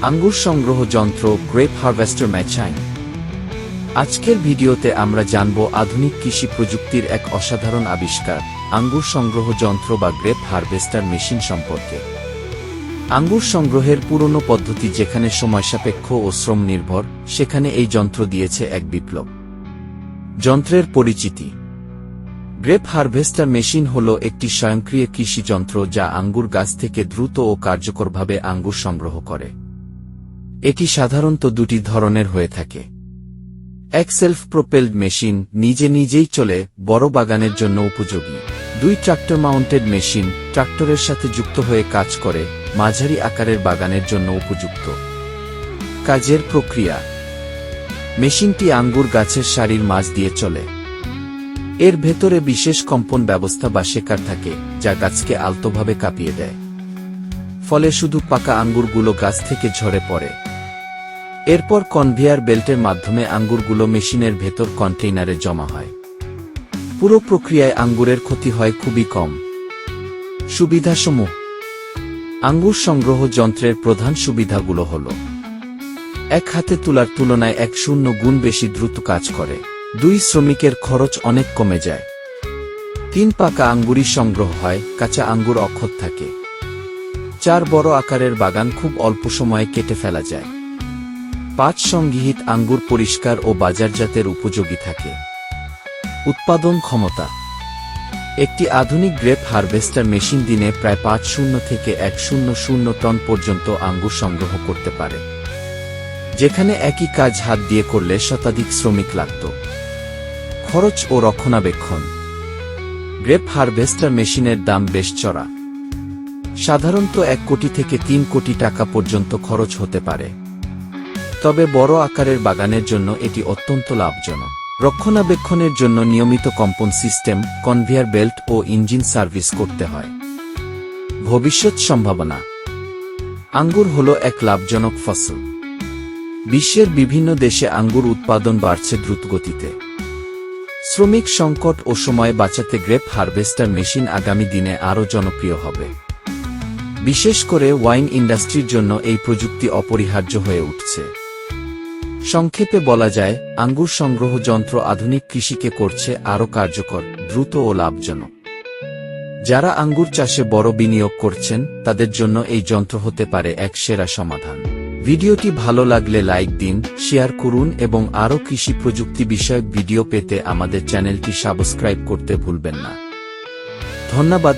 আঙ্গুর সংগ্রহ যন্ত্র গ্রেপ হারভেস্টার মেশিন। আজকের ভিডিওতে আমরা জানব আধুনিক কৃষি প্রযুক্তির এক অসাধারণ আবিষ্কার, আঙ্গুর সংগ্রহ যন্ত্র বা গ্রেপ হারভেস্টার মেশিন সম্পর্কে। আঙ্গুর সংগ্রহের পুরনো পদ্ধতি যেখানে সময়সাপেক্ষ ও শ্রম নির্ভর, সেখানে এই যন্ত্র দিয়েছে এক বিপ্লব। যন্ত্রের পরিচিতি। গ্রেপ হারভেস্টার মেশিন হল একটি স্বয়ংক্রিয় কৃষি যন্ত্র যা আঙ্গুর গাছ থেকে দ্রুত ও কার্যকরভাবে আঙ্গুর সংগ্রহ করে। এটি সাধারণত দুটি ধরনের হয়ে থাকে। এক সেলফ প্রোপেলড মেশিন, নিজেই চলে, বড় বাগানের জন্য উপযোগী। দুই ট্রাক্টর মাউন্টেড মেশিন, ট্রাক্টরের সাথে যুক্ত হয়ে কাজ করে, মাঝারি আকারের বাগানের জন্য উপযুক্ত। কাজের প্রক্রিয়া। মেশিনটি আঙ্গুর গাছের সারির মাঝ দিয়ে চলে। এর ভেতরে বিশেষ কম্পন ব্যবস্থা বা শেকার থাকে, যা গাছকে আলতোভাবে কাঁপিয়ে দেয়। ফলে শুধু পাকা আঙ্গুরগুলো গাছ থেকে ঝরে পড়ে। এরপর কনভেয়ার বেল্টের মাধ্যমে আঙ্গুরগুলো মেশিনের ভেতর কন্টেইনারে জমা হয়। পুরো প্রক্রিয়ায় আঙ্গুরের ক্ষতি হয় খুবই কম। সুবিধাসমূহ। আঙ্গুর সংগ্রহ যন্ত্রের প্রধান সুবিধাগুলো হল: এক হাতে তোলার তুলনায় 1.0 গুণ বেশি দ্রুত কাজ করে। 2 শ্রমিকের খরচ অনেক কমে যায়। 3 পাকা আঙ্গুরই সংগ্রহ হয়, কাঁচা আঙ্গুর অক্ষত থাকে। 4 বড় আকারের বাগান খুব অল্প সময়ে কেটে ফেলা যায়। 5 সংগৃহীত আঙ্গুর পরিষ্কার ও বাজারজাতের উপযোগী থাকে। উৎপাদন ক্ষমতা। একটি আধুনিক গ্রেপ হারভেস্টার মেশিন দিনে প্রায় 50 থেকে 100 টন পর্যন্ত আঙ্গুর সংগ্রহ করতে পারে, যেখানে একই কাজ হাত দিয়ে করলে শতাধিক শ্রমিক লাগত। খরচ ও রক্ষণাবেক্ষণ। গ্রেপ হারভেস্টার মেশিনের দাম বেশ চড়া। সাধারণত 1 কোটি থেকে 3 কোটি টাকা পর্যন্ত খরচ হতে পারে। তবে বড় আকারের বাগানের জন্য এটি অত্যন্ত লাভজনক। রক্ষণাবেক্ষণের জন্য নিয়মিত কম্পন সিস্টেম, কনভেয়ার বেল্ট ও ইঞ্জিন সার্ভিস করতে হয়। ভবিষ্যৎ সম্ভাবনা। আঙ্গুর হল এক লাভজনক ফসল। বিশ্বের বিভিন্ন দেশে আঙ্গুর উৎপাদন বাড়ছে দ্রুতগতিতে। শ্রমিক সংকট ও সময় বাঁচাতে গ্রেপ হারভেস্টার মেশিন আগামী দিনে আরও জনপ্রিয় হবে। বিশেষ করে ওয়াইন ইন্ডাস্ট্রির জন্য এই প্রযুক্তি অপরিহার্য হয়ে উঠছে। সংক্ষেপে বলা যায়, আঙ্গুর সংগ্রহ যন্ত্র আধুনিক কৃষিকে করছে আরও কার্যকর, দ্রুত ও লাভজনক। যারা আঙ্গুর চাষে বড় বিনিয়োগ করছেন, তাদের জন্য এই যন্ত্র হতে পারে এক সেরা সমাধান। ভিডিওটি ভালো লাগলে লাইক দিন, শেয়ার করুন এবং আরও কৃষি প্রযুক্তি বিষয়ক ভিডিও পেতে আমাদের চ্যানেলটি সাবস্ক্রাইব করতে ভুলবেন না। ধন্যবাদ।